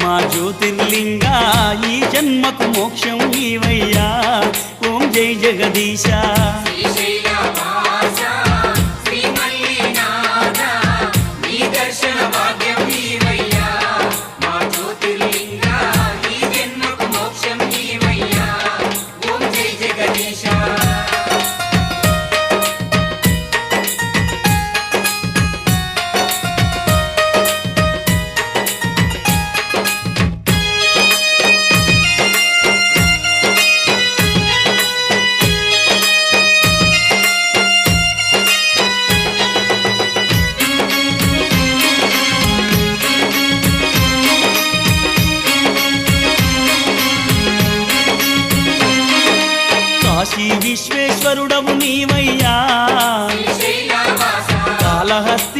మా జ్యోతిర్లింగా ఈ జన్మకు మోక్షం నీవయ్యా ఓం జై జగదీశ కాశీ విశ్వేశ్వరుడవు నీవయ్యా కాళహస్తి